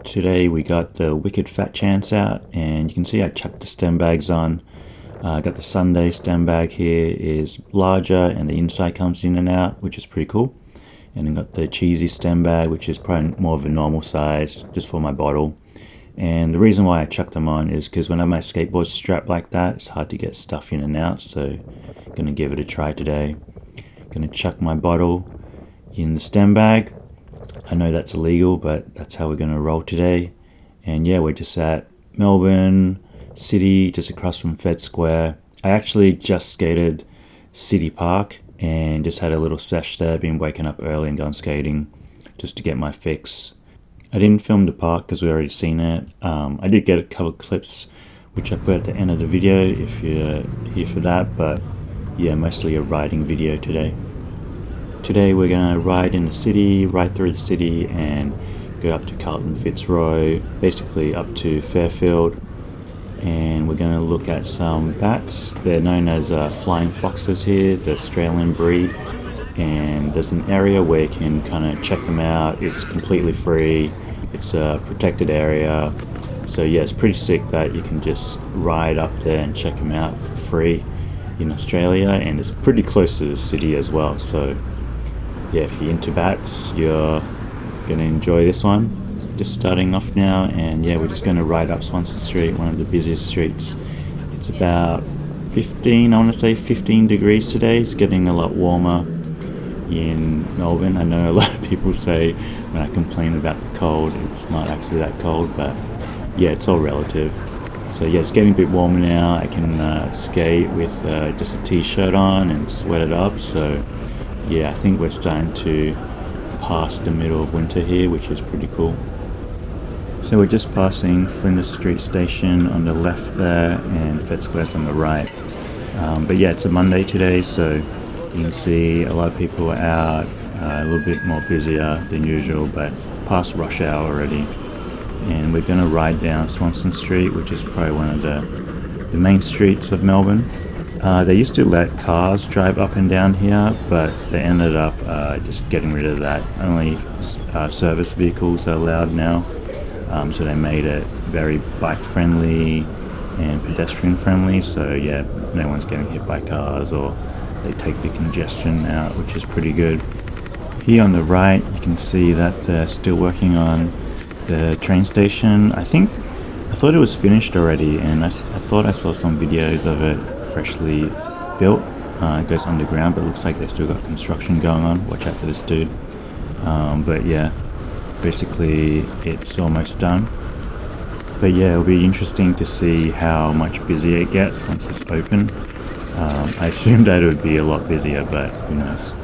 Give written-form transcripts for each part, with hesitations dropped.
Today we got the Wicked Fat Chance out, and you can see I chucked the stem bags on. I got the Sunday stem bag here, is larger and the inside comes in and out, which is pretty cool. And then got the cheesy stem bag, which is probably more of a normal size, just for my bottle. And the reason why I chucked them on is because when I have my skateboard strapped like that, it's hard to get stuff in and out, so I'm gonna give it a try today. Gonna chuck my bottle in the stem bag. I know that's illegal, but that's how we're going to roll today. And yeah, we're just at Melbourne City, just across from Fed Square. I actually just skated City Park and just had a little sesh there. Been waking up early and gone skating just to get my fix. I didn't film the park because we already seen it. I did get a couple of clips which I put at the end of the video if you're here for that, but yeah, mostly a riding video today. Today we're going to ride in the city, ride through the city and go up to Carlton Fitzroy, basically up to Fairfield, and we're going to look at some bats. They're known as flying foxes here, the Australian breed, and there's an area where you can kind of check them out. It's completely free, it's a protected area, so yeah, it's pretty sick that you can just ride up there and check them out for free in Australia, and it's pretty close to the city as well, so yeah, if you're into bats, you're gonna enjoy this one. Just starting off now, and yeah, we're just gonna ride up Swanston Street, one of the busiest streets. It's about 15 degrees today. It's getting a lot warmer in Melbourne. I know a lot of people say when I complain about the cold, it's not actually that cold, but yeah, it's all relative. So yeah, it's getting a bit warmer now. I can skate with just a t-shirt on and sweat it up, so yeah, I think we're starting to pass the middle of winter here, which is pretty cool. So we're just passing Flinders Street Station on the left there and Fed Square's on the right. But yeah, it's a Monday today, so you can see a lot of people are out, a little bit more busier than usual, but past rush hour already. And we're going to ride down Swanston Street, which is probably one of the main streets of Melbourne. They used to let cars drive up and down here, but they ended up just getting rid of that. Only service vehicles are allowed now, so they made it very bike friendly and pedestrian friendly, so yeah, no one's getting hit by cars, or they take the congestion out, which is pretty good. Here on the right you can see that they're still working on the train station. I thought it was finished already, and I thought I saw some videos of it freshly built. It goes underground, but it looks like they still got construction going on. Watch out for this dude. But yeah, basically it's almost done. But yeah, it'll be interesting to see how much busier it gets once it's open. I assumed that it would be a lot busier, but who knows.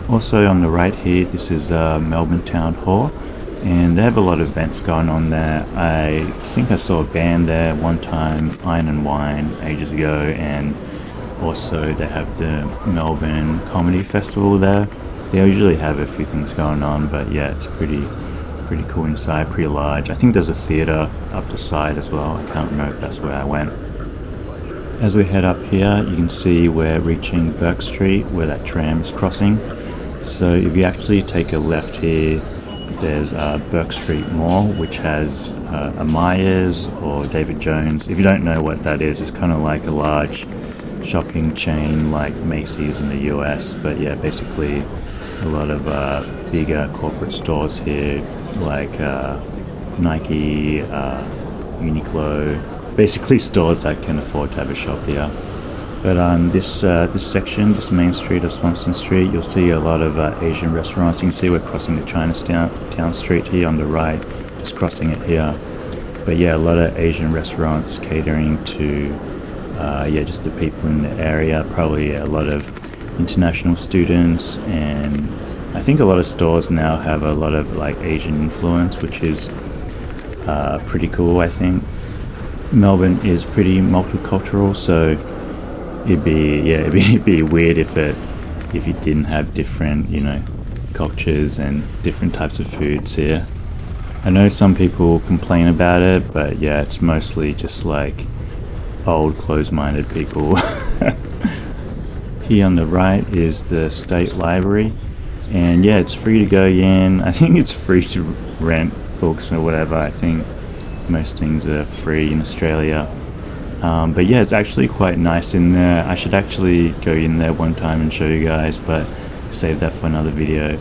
Also on the right here, this is Melbourne Town Hall, and they have a lot of events going on there. I think I saw a band there one time, Iron and Wine, ages ago, and also they have the Melbourne Comedy Festival there. They usually have a few things going on, but yeah, it's pretty cool inside, pretty large. I think there's a theatre up the side as well. I can't remember if that's where I went. As we head up here, you can see we're reaching Bourke Street, where that tram is crossing. So if you actually take a left here, there's Bourke Street Mall, which has a Myers or David Jones. If you don't know what that is, it's kind of like a large shopping chain like Macy's in the US. But yeah, basically a lot of bigger corporate stores here, like Nike, Uniqlo, basically stores that can afford to have a shop here. But on this section, this main street of Swanston Street, you'll see a lot of Asian restaurants. You can see we're crossing the Chinatown Street here on the right, just crossing it here. But yeah, a lot of Asian restaurants catering to just the people in the area. Probably a lot of international students, and I think a lot of stores now have a lot of like Asian influence, which is pretty cool. I think Melbourne is pretty multicultural, so it'd be weird if you didn't have different, cultures and different types of foods here. I know some people complain about it, but yeah, it's mostly just like old, closed-minded people. Here on the right is the State Library, and yeah, it's free to go in. I think it's free to rent books or whatever. I think most things are free in Australia. But yeah, it's actually quite nice in there. I should actually go in there one time and show you guys, but save that for another video.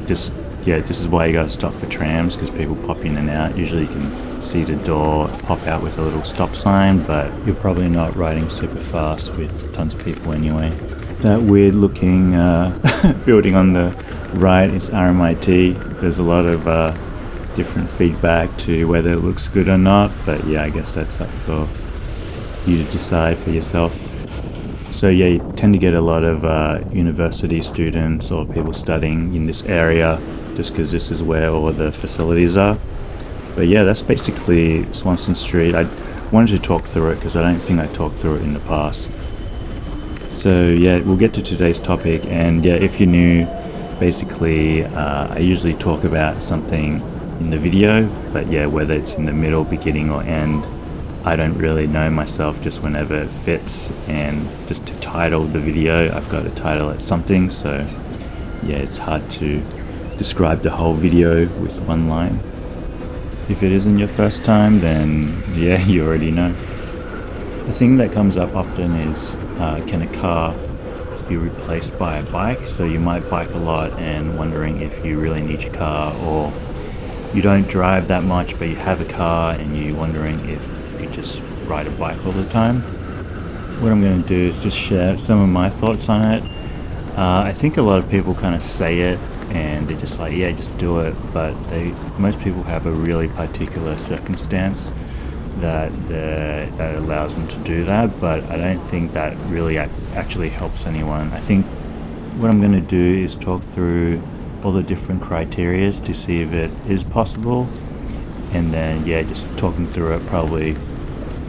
This is why you gotta stop for trams, because people pop in and out. Usually you can see the door pop out with a little stop sign, but you're probably not riding super fast with tons of people anyway. That weird looking building on the right is RMIT. There's a lot of different feedback to whether it looks good or not, but yeah, I guess that's up for you to decide for yourself. So yeah, you tend to get a lot of university students or people studying in this area just because this is where all the facilities are. But yeah, that's basically Swanston Street. I wanted to talk through it because I don't think I talked through it in the past. So yeah, we'll get to today's topic, and yeah, if you're new, basically I usually talk about something in the video, but yeah, whether it's in the middle, beginning or end, I don't really know myself, just whenever it fits. And just to title the video, I've got to title it something, so yeah, it's hard to describe the whole video with one line. If it isn't your first time, then yeah, you already know. The thing that comes up often is can a car be replaced by a bike? So you might bike a lot and wondering if you really need your car, or you don't drive that much but you have a car and you're wondering if you could just ride a bike all the time. What I'm going to do is just share some of my thoughts on it. I think a lot of people kind of say it and they're just like, yeah, just do it, but most people have a really particular circumstance that allows them to do that, but I don't think that really actually helps anyone. I think what I'm going to do is talk through all the different criteria to see if it is possible, and then yeah, just talking through it probably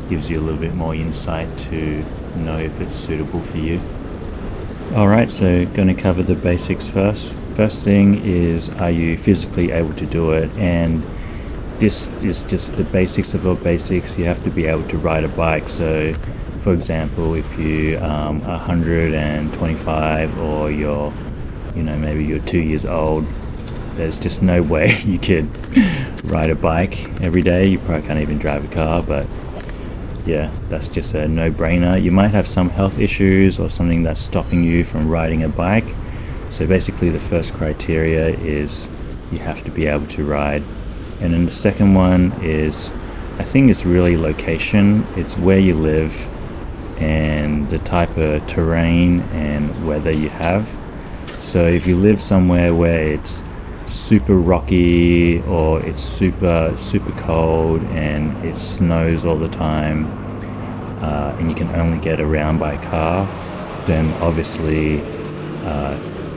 gives you a little bit more insight to know if it's suitable for you. Alright, so going to cover the basics first. First thing is, are you physically able to do it? And this is just the basics of all basics. You have to be able to ride a bike. So for example, if you are 125 or maybe you're 2 years old, there's just no way you could ride a bike every day. You probably can't even drive a car, but yeah, that's just a no-brainer. You might have some health issues or something that's stopping you from riding a bike. So basically the first criteria is you have to be able to ride. And then the second one is, I think it's really location. It's where you live and the type of terrain and weather you have. So if you live somewhere where it's super rocky or it's super cold and it snows all the time, and you can only get around by car, then obviously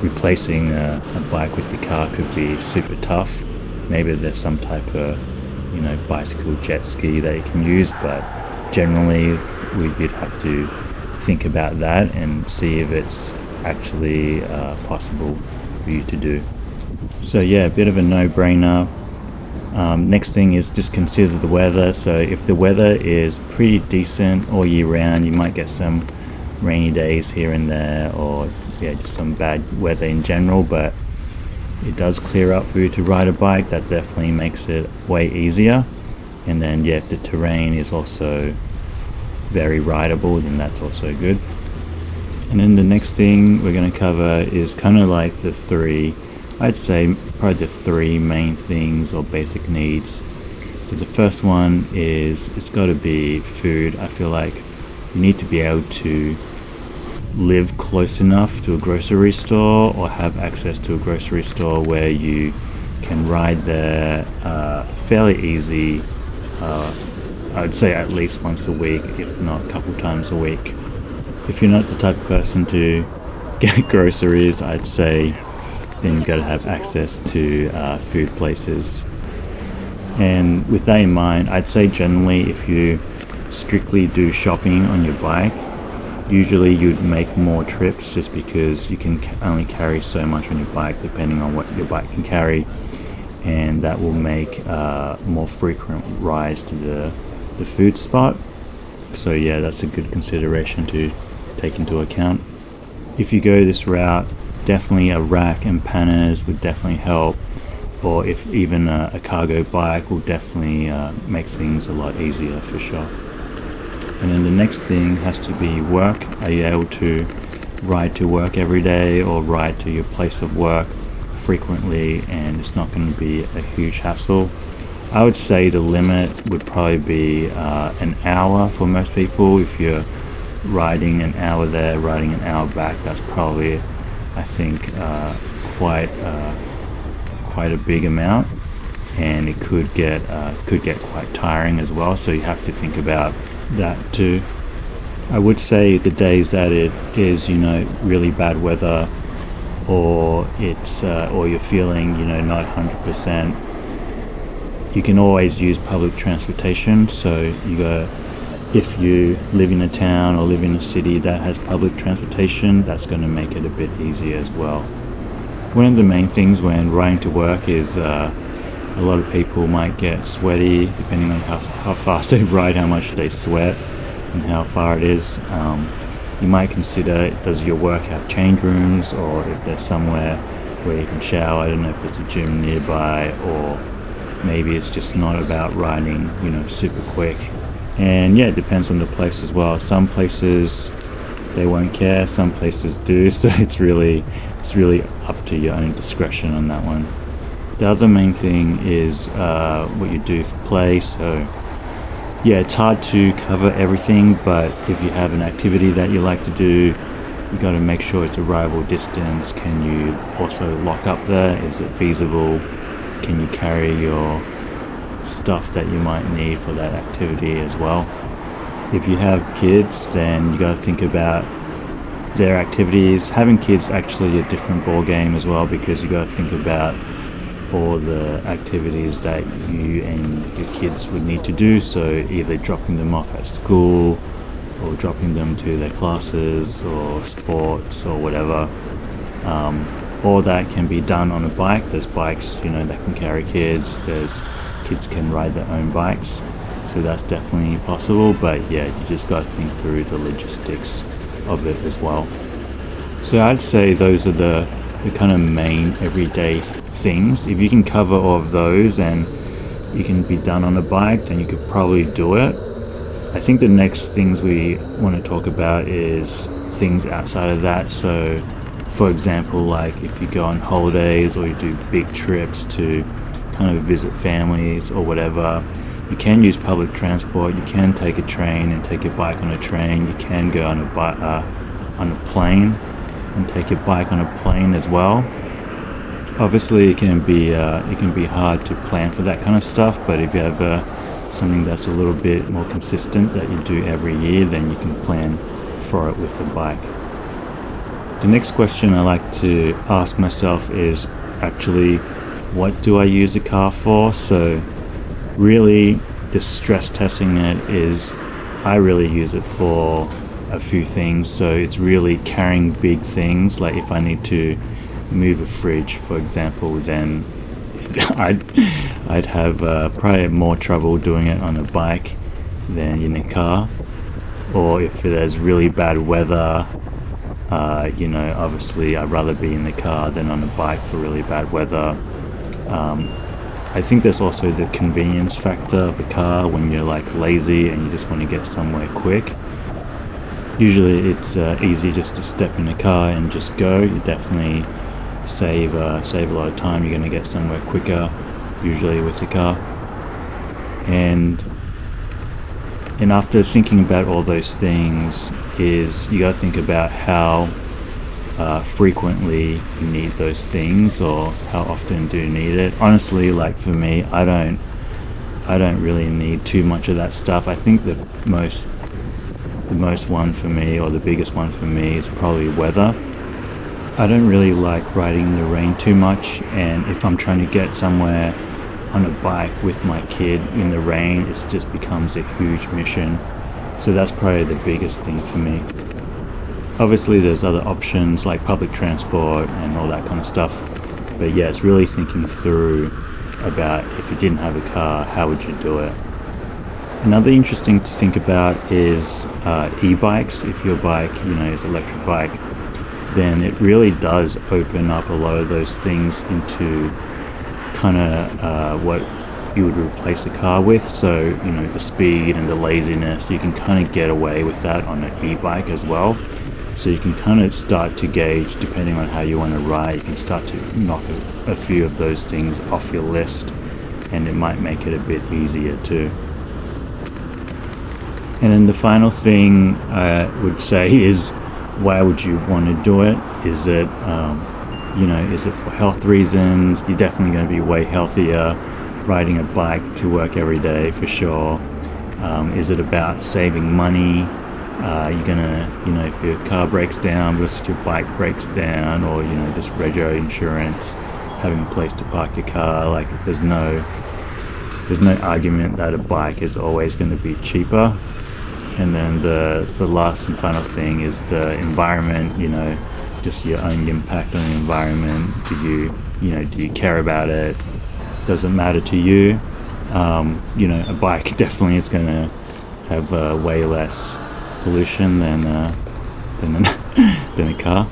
replacing a bike with your car could be super tough. Maybe there's some type of bicycle, jet ski that you can use, but generally you'd have to think about that and see if it's actually possible for you to do. So yeah, a bit of a no-brainer. Next thing is just consider the weather. So if the weather is pretty decent all year round, you might get some rainy days here and there, or yeah, just some bad weather in general, but it does clear up for you to ride a bike. That definitely makes it way easier. And then yeah, if the terrain is also very rideable, then that's also good. And then the next thing we're going to cover is kind of like I'd say probably the three main things or basic needs. So the first one is, it's got to be food. I feel like you need to be able to live close enough to a grocery store or have access to a grocery store where you can ride there fairly easy. I'd say at least once a week, if not a couple times a week. If you're not the type of person to get groceries, I'd say then you've got to have access to food places. And with that in mind, I'd say generally if you strictly do shopping on your bike, usually you'd make more trips just because you can only carry so much on your bike depending on what your bike can carry, and that will make more frequent rides to the food spot. So yeah, that's a good consideration to take into account. If you go this route, definitely a rack and panners would definitely help. or if even a cargo bike will definitely make things a lot easier for sure. And then the next thing has to be work. Are you able to ride to work every day or ride to your place of work frequently, and it's not going to be a huge hassle? I would say the limit would probably be an hour for most people. If you're riding an hour there, riding an hour back, that's probably, I think, quite a big amount, and it could get quite tiring as well. So you have to think about that too. I would say the days that it is, really bad weather, or or you're feeling, not 100%, you can always use public transportation. So if you live in a town or live in a city that has public transportation, that's going to make it a bit easier as well. One of the main things when riding to work is a lot of people might get sweaty depending on how fast they ride, how much they sweat, and how far it is. You might consider, does your work have change rooms, or if there's somewhere where you can shower. I don't know if there's a gym nearby, or maybe it's just not about riding, super quick. And yeah, it depends on the place as well. Some places they won't care, some places do, so it's really up to your own discretion on that one. The other main thing is what you do for play. So yeah, it's hard to cover everything, but if you have an activity that you like to do, you got to make sure it's a reliable distance. Can you also lock up there? Is it feasible? Can you carry your stuff that you might need for that activity as well? If you have kids, then you got to think about their activities. Having kids actually a different ball game as well, because you got to think about all the activities that you and your kids would need to do. So either dropping them off at school, or dropping them to their classes or sports or whatever. All that can be done on a bike. There's bikes, that can carry kids. Kids can ride their own bikes. So that's definitely possible. But yeah, you just got to think through the logistics of it as well. So I'd say those are the kind of main everyday things. If you can cover all of those and you can be done on a bike, then you could probably do it. I think the next things we want to talk about is things outside of that. So for example, like if you go on holidays or you do big trips to kind of visit families or whatever, you can use public transport. You can take a train and take your bike on a train. You can go on a plane and take your bike on a plane as well. Obviously, it can be hard to plan for that kind of stuff, but if you have something that's a little bit more consistent that you do every year, then you can plan for it with a bike. The next question I like to ask myself is actually, what do I use the car for? So really, the stress testing it is, I really use it for a few things. So it's really carrying big things. Like if I need to move a fridge, for example, then I'd have probably more trouble doing it on a bike than in a car. Or if there's really bad weather, obviously I'd rather be in the car than on a bike for really bad weather. I think there's also the convenience factor of a car when you're like lazy and you just want to get somewhere quick. Usually it's easy just to step in a car and just go. You definitely save a lot of time. You're going to get somewhere quicker usually with the car. And after thinking about all those things, is you got to think about how frequently you need those things, or how often do you need it. Honestly, like for me, I don't really need too much of that stuff. I think the most one for me, or the biggest one for me, is probably weather. I don't really like riding in the rain too much, and if I'm trying to get somewhere on a bike with my kid in the rain, it just becomes a huge mission. So that's probably the biggest thing for me. Obviously there's other options like public transport and all that kind of stuff, but yeah, it's really thinking through about if you didn't have a car, how would you do it. Another interesting to think about is e-bikes. If your bike is an electric bike, then it really does open up a lot of those things into kind of what you would replace a car with. So, you know, the speed and the laziness, you can kind of get away with that on an e-bike as well. So you can kind of start to gauge, depending on how you want to ride, you can start to knock a few of those things off your list, and it might make it a bit easier too. And then the final thing I would say is, why would you want to do it? Is it, you know, is it for health reasons? You're definitely going to be way healthier riding a bike to work every day for sure. Is it about saving money? You're gonna, you know, if your car breaks down versus your bike breaks down, or, you know, just rego insurance, having a place to park your car, like there's no argument that a bike is always going to be cheaper. And then the last and final thing is the environment, you know, just your own impact on the environment. Do you care about it? Does it matter to you? You know, a bike definitely is going to have way less pollution than a car.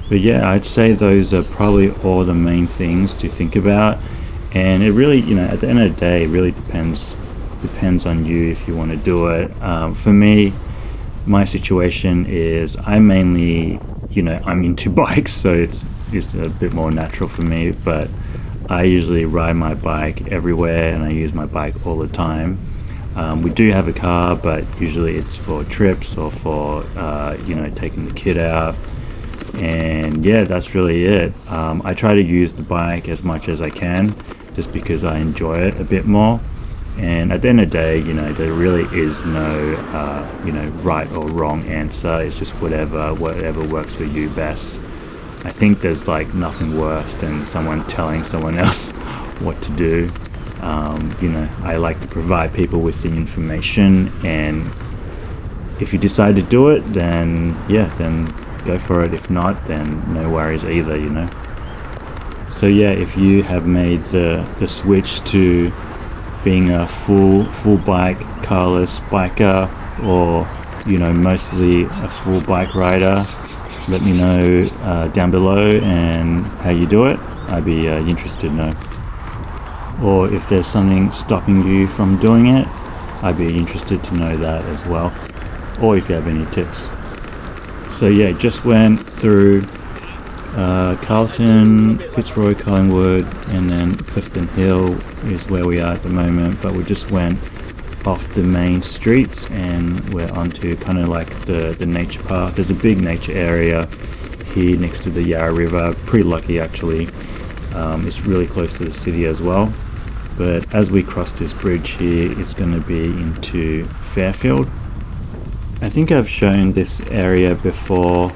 But yeah, I'd say those are probably all the main things to think about. And it really, you know, at the end of the day, it really depends on you if you want to do it. For me, my situation is I'm mainly, you know, I'm into bikes, so it's a bit more natural for me. But I usually ride my bike everywhere, and I use my bike all the time. We do have a car, but usually it's for trips or for you know, taking the kid out. And yeah, that's really it. I try to use the bike as much as I can, just because I enjoy it a bit more. And at the end of the day, you know, there really is no you know, right or wrong answer. It's just whatever works for you best. I think there's like nothing worse than someone telling someone else what to do. You know, I like to provide people with the information, and if you decide to do it, then yeah, then go for it. If not, then no worries either, you know. So yeah, if you have made the switch to being a full bike carless biker, or, you know, mostly a full bike rider, let me know down below and how you do it. I'd be interested to know. Or if there's something stopping you from doing it, I'd be interested to know that as well. Or if you have any tips. So yeah, just went through Carlton, Fitzroy, Collingwood, and then Clifton Hill is where we are at the moment. But we just went off the main streets and we're onto kind of like the nature path. There's a big nature area here next to the Yarra River. Pretty lucky actually. It's really close to the city as well. But as we cross this bridge here, it's going to be into Fairfield. I think I've shown this area before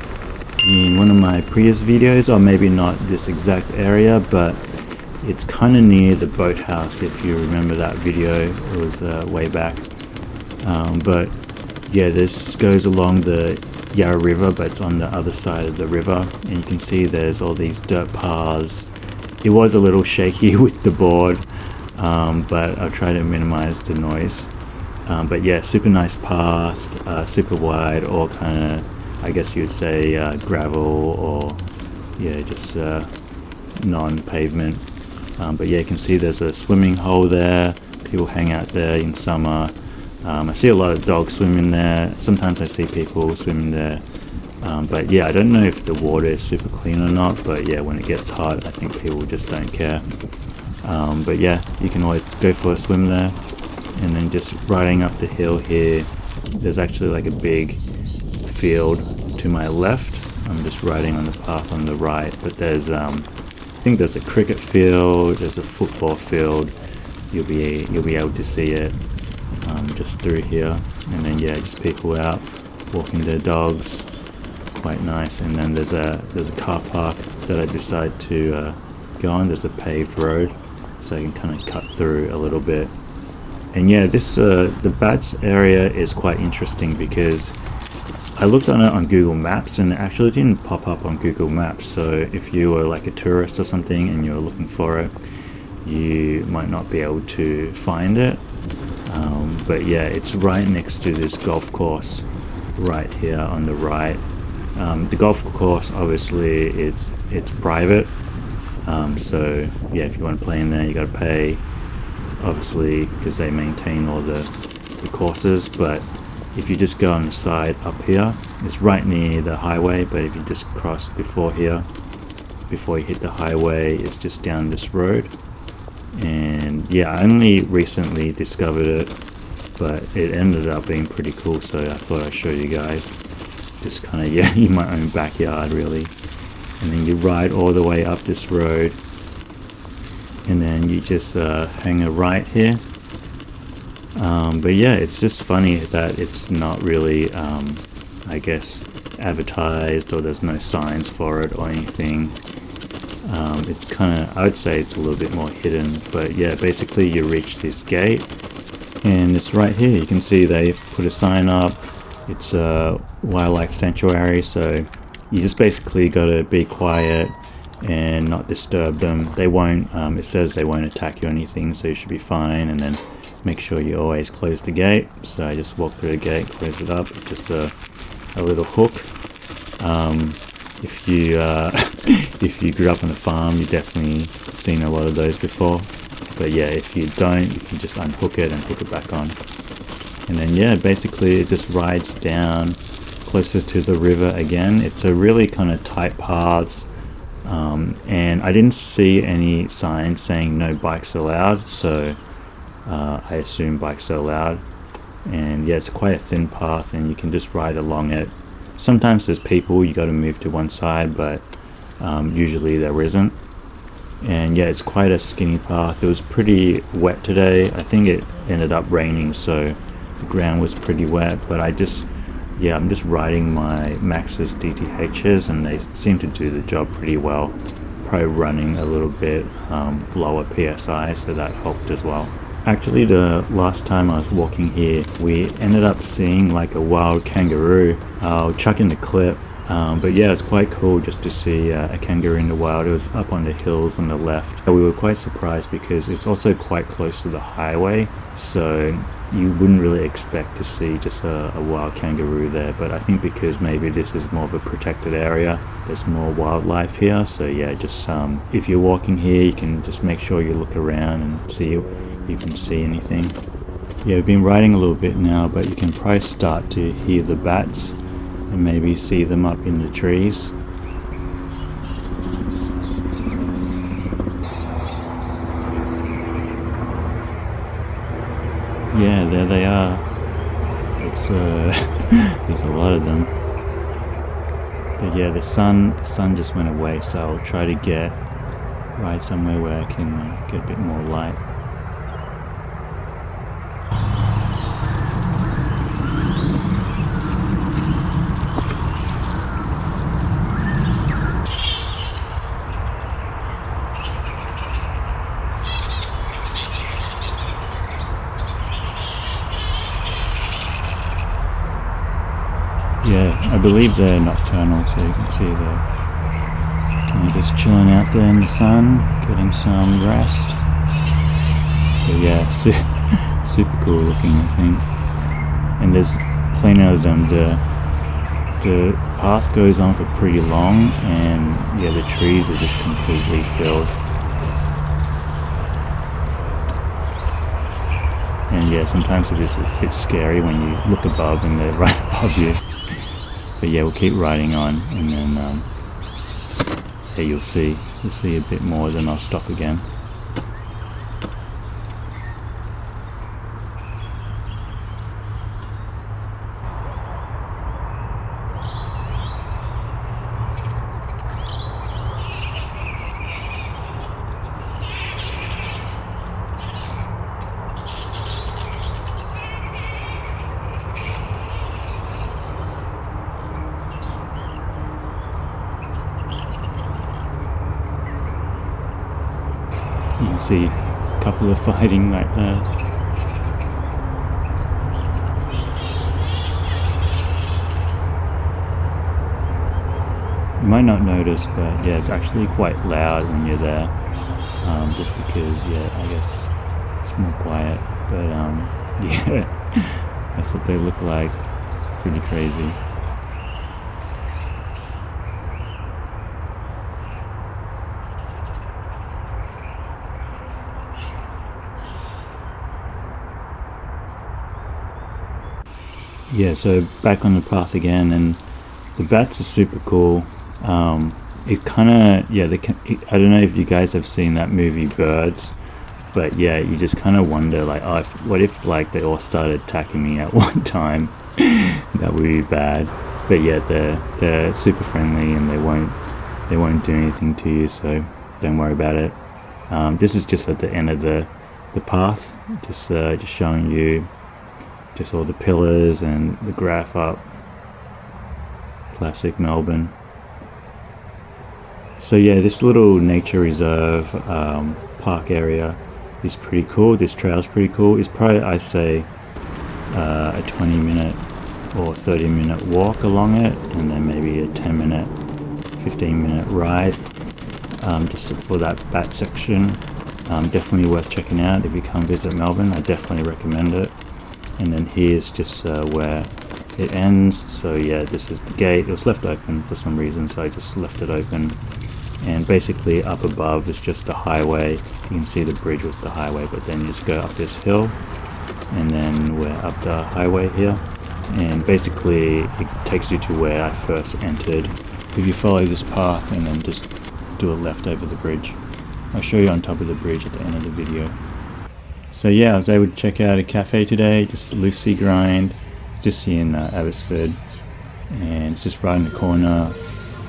in one of my previous videos, or maybe not this exact area, but it's kind of near the boathouse, if you remember that video. It was way back. But yeah, this goes along the Yarra River, but it's on the other side of the river, and you can see there's all these dirt paths. It was a little shaky with the board, but I'll try to minimize the noise. But yeah, super nice path, super wide, or kind of, I guess you'd say gravel, or yeah, just non-pavement. But yeah, you can see there's a swimming hole there. People hang out there in summer. I see a lot of dogs swimming there. Sometimes I see people swimming there. But yeah, I don't know if the water is super clean or not, but yeah, when it gets hot, I think people just don't care. But yeah, you can always go for a swim there. And then just riding up the hill here, there's actually like a big field to my left. I'm just riding on the path on the right, but there's I think there's a cricket field, there's a football field. You'll be able to see it just through here. And then yeah, just people out walking their dogs, quite nice. And then there's a car park that I decide to go on. There's a paved road, so I can kind of cut through a little bit. And yeah, this the Bats area is quite interesting because I looked on it on Google Maps and it actually didn't pop up on Google Maps. So if you were like a tourist or something and you were looking for it, you might not be able to find it. But yeah, it's right next to this golf course right here on the right. The golf course obviously it's private, So yeah, if you want to play in there, you got to pay, obviously, because they maintain all the courses. But if you just go on the side up here, it's right near the highway, but if you just cross before here, before you hit the highway, it's just down this road. And yeah, I only recently discovered it, but it ended up being pretty cool, so I thought I'd show you guys. Just kind of, yeah, in my own backyard really. And then you ride all the way up this road, and then you just hang a right here. But yeah, it's just funny that it's not really, I guess, advertised, or there's no signs for it or anything. It's kind of, I would say it's a little bit more hidden, but yeah, basically you reach this gate, and it's right here. You can see they've put a sign up. It's a wildlife sanctuary, so you just basically got to be quiet and not disturb them. They won't, it says they won't attack you or anything, so you should be fine. And then make sure you always close the gate. So I just walk through the gate, close it up. It's just a little hook. If you if you grew up on a farm, you've definitely seen a lot of those before. But yeah, if you don't, you can just unhook it and hook it back on. And then yeah, basically it just rides down closer to the river again. It's a really kind of tight paths, and I didn't see any signs saying no bikes allowed, so I assume bikes are allowed. And yeah, it's quite a thin path, and you can just ride along it. Sometimes there's people, you got to move to one side, but usually there isn't. And yeah, it's quite a skinny path. It was pretty wet today. I think it ended up raining, so the ground was pretty wet. But I'm just riding my Maxxis DTHs, and they seem to do the job pretty well. Probably running a little bit lower PSI, so that helped as well. Actually, the last time I was walking here, we ended up seeing like a wild kangaroo. I'll chuck in the clip. But yeah, it's quite cool just to see a kangaroo in the wild. It was up on the hills on the left. We were quite surprised because it's also quite close to the highway, so you wouldn't really expect to see just a wild kangaroo there. But I think because maybe this is more of a protected area, there's more wildlife here. So yeah, just if you're walking here, you can just make sure you look around and see if you can see anything. Yeah, we've been riding a little bit now, but you can probably start to hear the bats and maybe see them up in the trees. Yeah, there they are. It's there's a lot of them. But yeah, the sun just went away, so I'll try to ride somewhere where I can get a bit more light. Yeah, I believe they're nocturnal, so you can see they're kind of just chilling out there in the sun, getting some rest. But yeah, super cool looking, I think. And there's plenty of them. The path goes on for pretty long, and yeah, the trees are just completely filled. And yeah, sometimes it is a bit scary when you look above and they're right above you. But yeah, we'll keep riding on, and then yeah, you'll see a bit more, then I'll stop again. You can see a couple of fighting like that. You might not notice, but yeah, it's actually quite loud when you're there, just because, yeah, I guess it's more quiet. But yeah, that's what they look like. Pretty crazy. Yeah, so back on the path again, and the bats are super cool. It kind of, yeah, I don't know if you guys have seen that movie Birds, but yeah, you just kind of wonder, like, oh, what if like they all started attacking me at one time? That would be bad. But yeah, they're super friendly, and they won't do anything to you, so don't worry about it. This is just at the end of the path, just showing you just all the pillars and the graph up. Classic Melbourne. So yeah, this little nature reserve park area is pretty cool. This trail's pretty cool. It's probably, I say, a 20-minute or 30-minute walk along it, and then maybe a 10-minute, 15-minute ride just for that bat section. Definitely worth checking out if you come visit Melbourne. I definitely recommend it. And then here's just where it ends. So yeah, this is the gate. It was left open for some reason, so I just left it open. And basically up above is just the highway. You can see the bridge was the highway, but then you just go up this hill, and then we're up the highway here. And basically it takes you to where I first entered. If you follow this path and then just do a left over the bridge. I'll show you on top of the bridge at the end of the video. So yeah, I was able to check out a cafe today, just Lucy Grind, just here in Abbotsford, and it's just right in the corner.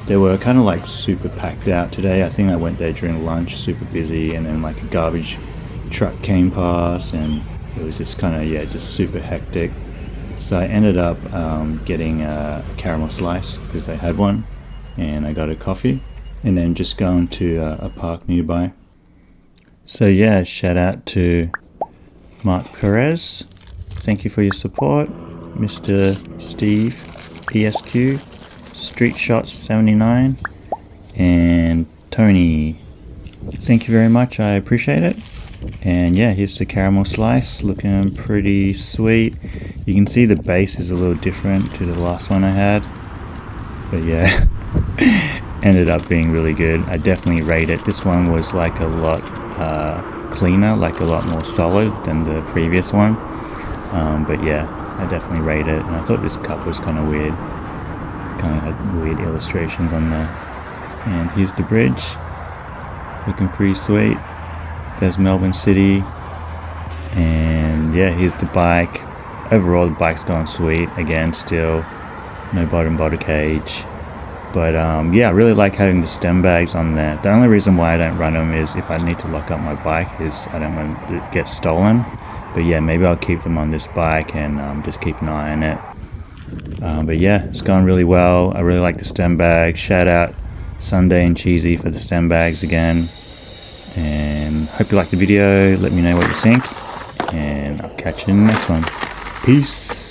They were kind of like super packed out today. I think I went there during lunch, super busy, and then like a garbage truck came past, and it was just kind of, yeah, just super hectic. So I ended up getting a caramel slice because they had one, and I got a coffee, and then just going to a park nearby. So yeah, shout out to Mark Perez, thank you for your support. Mr. Steve ESQ, Street Shots 79, and Tony, thank you very much, I appreciate it. And yeah, here's the caramel slice, looking pretty sweet. You can see the base is a little different to the last one I had, but yeah, ended up being really good. I definitely rate it. This one was like a lot cleaner, like a lot more solid than the previous one, but yeah, I definitely rate it. And I thought this cup was kind of weird, kind of had weird illustrations on there. And here's the bridge, looking pretty sweet. There's Melbourne City, and yeah, here's the bike. Overall the bike's going sweet. Again, still no bottom cage. But yeah, I really like having the stem bags on there. The only reason why I don't run them is if I need to lock up my bike, is I don't want it to get stolen. But yeah, maybe I'll keep them on this bike and just keep an eye on it. But yeah, it's going really well. I really like the stem bags. Shout out Sunday and Cheesy for the stem bags again. And hope you liked the video. Let me know what you think, and I'll catch you in the next one. Peace.